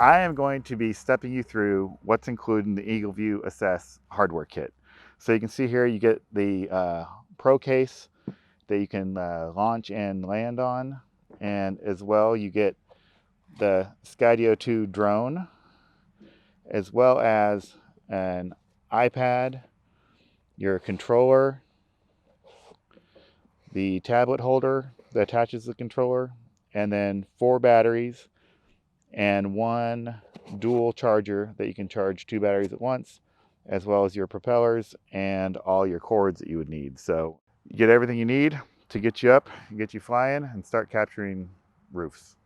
I am going to be stepping you through what's included in the Eagleview Assess hardware kit. So you can see here you get the Pro case that you can launch and land on, and as well you get the Skydio 2 drone, as well as an iPad, your controller, the tablet holder that attaches the controller, and then 4 batteries and 1 dual charger that you can charge 2 batteries at once, as well as your propellers and all your cords that you would need. So you get everything you need to get you up, get you flying, and start capturing roofs.